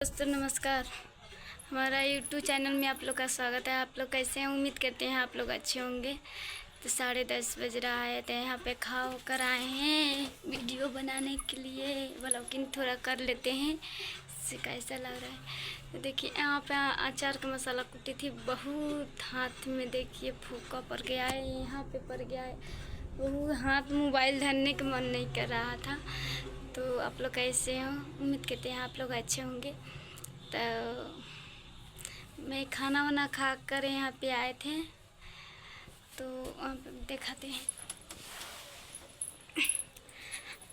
दोस्तों नमस्कार। हमारा यूट्यूब चैनल में आप लोग का स्वागत है। आप लोग कैसे हैं? उम्मीद करते हैं आप लोग अच्छे होंगे। तो 10:30 बज रहा है, तो यहाँ पे खा होकर आए हैं वीडियो बनाने के लिए। ब्लॉगिंग थोड़ा कर लेते हैं, इससे कैसा लग रहा है। तो देखिए यहाँ पे अचार का मसाला कुटी थी, बहुत हाथ में देखिए फूका पड़ गया है, यहाँ पे पड़ गया है। वो हाथ मोबाइल धरने का मन नहीं कर रहा था। तो आप लोग कैसे हो? उम्मीद करते हैं आप लोग अच्छे होंगे। तो मैं खाना वाना खा कर यहाँ पे आए थे, तो वहाँ पे दिखाते हैं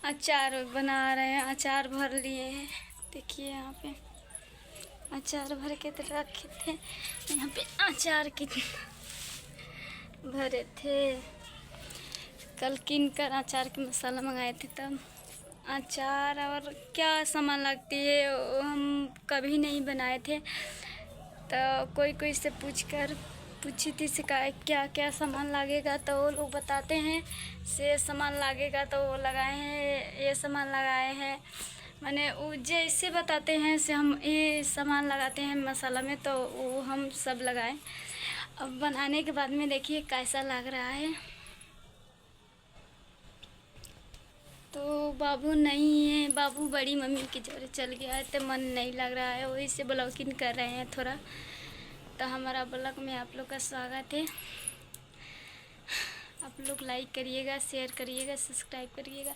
अचार बना रहे हैं। अचार भर लिए हैं, देखिए यहाँ पे अचार भर के तो रखे थे। यहाँ पे अचार कितना भरे थे। कल किन कर अचार के मसाला मंगाए थे, तब अचार और क्या सामान लगती है वो हम कभी नहीं बनाए थे। तो कोई से पूछी थी शिकायत क्या क्या सामान लगेगा, तो वो लोग बताते हैं से सामान लगेगा तो वो लगाए हैं, ये सामान लगाए हैं। माने वो जैसे बताते हैं से हम ये सामान लगाते हैं मसाला में, तो वो हम सब लगाएं। अब बनाने के बाद में देखिए कैसा लग रहा है। तो बाबू नहीं है, बाबू बड़ी मम्मी की जोरे चल गया है, तो मन नहीं लग रहा है, वही से ब्लॉगिंग कर रहे हैं थोड़ा। तो हमारा ब्लॉग में आप लोग का स्वागत है। आप लोग लाइक करिएगा, शेयर करिएगा, सब्सक्राइब करिएगा।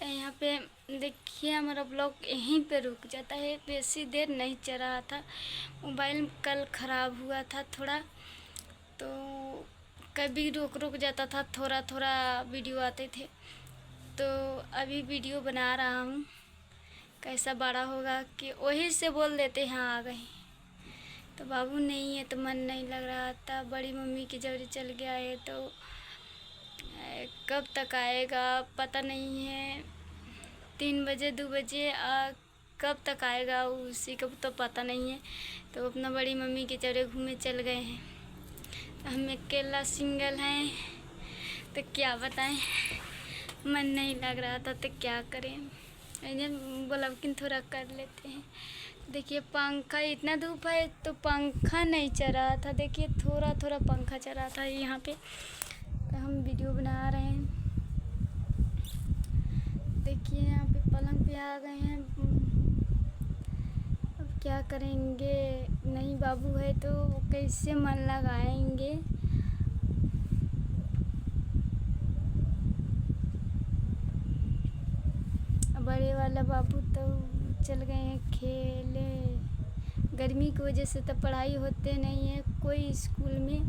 तो यहाँ पे देखिए हमारा ब्लॉग यहीं पे रुक जाता है, बेसी देर नहीं चल रहा था। मोबाइल कल ख़राब हुआ था थोड़ा, तो कभी रुक जाता था, थोड़ा थोड़ा वीडियो आते थे। तो अभी वीडियो बना रहा हूँ, कैसा बड़ा होगा कि वही से बोल देते हैं आ गए। तो बाबू नहीं है तो मन नहीं लग रहा था, बड़ी मम्मी की जल्दी चल गया है, तो कब तक आएगा पता नहीं है। 3 बजे 2 बजे कब तक आएगा उसी को तो पता नहीं है। तो अपना बड़ी मम्मी के जगह घूमने चल गए हैं। तो हम अकेला सिंगल हैं, तो क्या बताएं, मन नहीं लग रहा था तो क्या करें। ब्लॉगिंग थोड़ा कर लेते हैं। देखिए पंखा, इतना धूप है तो पंखा नहीं चल रहा था, देखिए थोड़ा थोड़ा पंखा चल रहा था यहाँ पे। तो हम वीडियो बना रहे हैं, देखिए यहाँ पे पलंग पे आ गए हैं। अब क्या करेंगे, नहीं बाबू है तो कैसे मन लगाएंगे। बड़े वाला बाबू तो चल गए हैं खेले। गर्मी की वजह से तो पढ़ाई होते नहीं है कोई स्कूल में,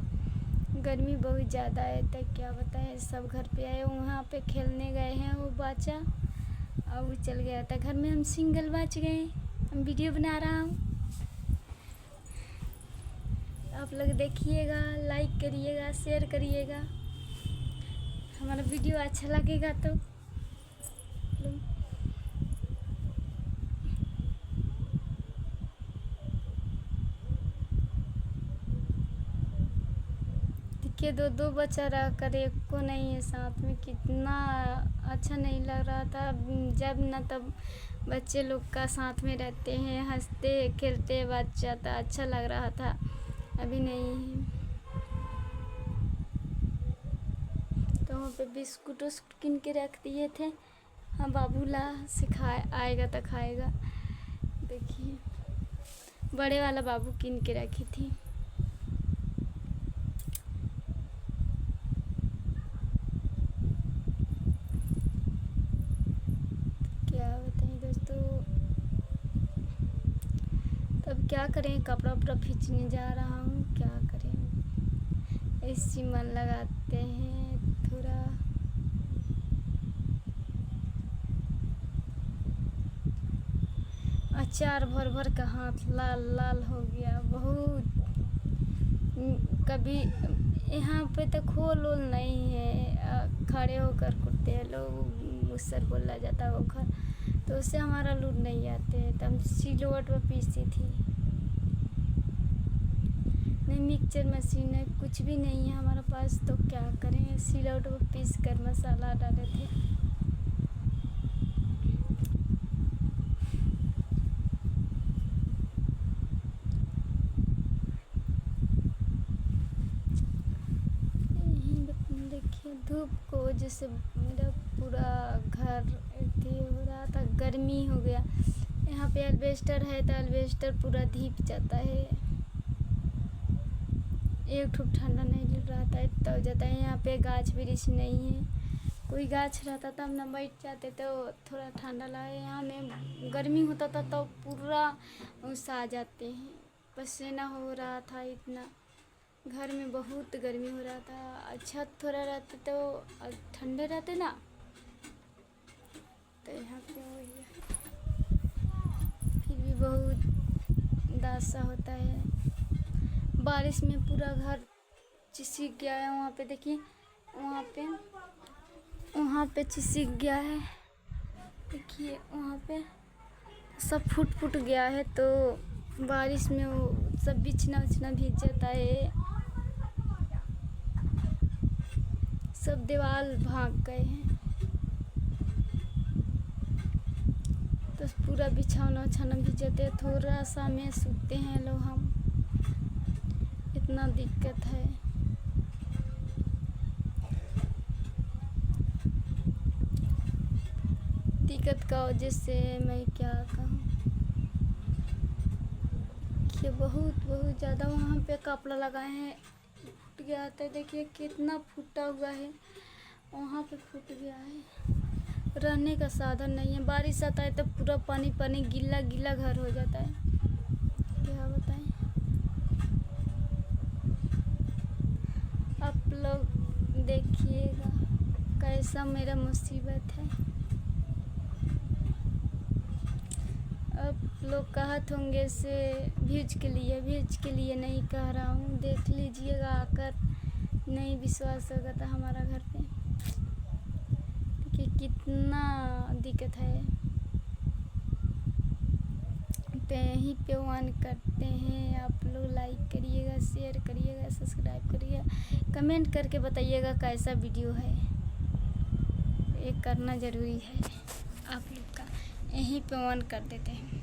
गर्मी बहुत ज़्यादा है। तो क्या बताएं, सब घर पे आए, वहाँ पे खेलने गए हैं वो बच्चा, और वो चल गया था घर में। हम सिंगल बच गए, हम वीडियो बना रहा हूँ। आप लोग देखिएगा, लाइक करिएगा, शेयर करिएगा। हमारा वीडियो अच्छा लगेगा तो के 2 बच्चा रह कर एक को नहीं है साथ में, कितना अच्छा नहीं लग रहा था। जब न तब बच्चे लोग का साथ में रहते हैं, हंसते खेलते बच्चा, तो अच्छा लग रहा था। अभी नहीं है। तो वहाँ पे बिस्कुट उस्कुट किन के रख दिए थे। हाँ बाबू ला सिखाए, आएगा तो खाएगा। देखिए बड़े वाला बाबू किन के रखी थी। तब क्या करें, कपड़ा उपड़ा खींचने जा रहा हूँ, क्या करें, ऐसी मन लगाते हैं थोड़ा। अचार भर भर का हाथ लाल लाल हो गया बहुत। कभी यहाँ पे तो खोल ओल नहीं है, खड़े होकर कुटते हैं लोग, मुसर बोला जाता है वो खा, तो उससे हमारा लूट नहीं आते हैं। तो हम सिलवट पर पीसी थी, नहीं मिक्सचर मशीन है, कुछ भी नहीं है हमारे पास, तो क्या करें, सिलवट पर पीस कर मसाला डाले थे। धूप को वजह से मेरा पूरा घर अथी हो रहा था, गर्मी हो गया। यहाँ पे अल्बेस्टर है तो अल्बेस्टर पूरा धीप जाता है, एक ठुक ठंडा नहीं लग रहा था, इतना हो जाता है। यहाँ पे गाछ वृक्ष नहीं है, कोई गाछ रहता था हम ना बैठ जाते तो थोड़ा ठंडा लगे। यहाँ में गर्मी होता था तो पूरा आ जाते हैं, पसीना हो रहा था इतना, घर में बहुत गर्मी हो रहा था। छत थोड़ा रहते तो ठंडे रहते ना, तो यहाँ पे वही है। फिर भी बहुत दासा होता है, बारिश में पूरा घर चिसिक गया है। वहाँ पे देखिए, वहाँ पे चिसिक गया है, देखिए वहाँ पे सब फूट गया है। तो बारिश में वो सब बिछना उछना भीग जाता है, सब दीवार भाग गए हैं। तो पूरा बिछाना उछाना भीग जाते हैं, थोड़ा सा में सूते हैं लोग हम, इतना दिक्कत है। दिक्कत का वजह से मैं क्या कहूँ कि बहुत ज़्यादा वहाँ पे कपड़ा लगाए हैं, फूट गया था। देखिए कितना फूटा हुआ है, वहाँ पे फूट गया है। रहने का साधन नहीं है, बारिश आता है तो पूरा पानी गीला घर हो जाता है, क्या बताएं। आप लोग देखिएगा कैसा मेरा मुसीबत है। अब लोग कहत होंगे से व्यूज के लिए नहीं कह रहा हूँ, देख लीजिएगा आकर, नहीं विश्वास होगा तो हमारा घर पे कि कितना दिक्कत है। तो यहीं पे वन करते हैं, आप लोग लाइक करिएगा, शेयर करिएगा, सब्सक्राइब करिएगा, कमेंट करके बताइएगा कैसा वीडियो है, ये करना ज़रूरी है आप लोग का। यहीं पे वन कर देते हैं।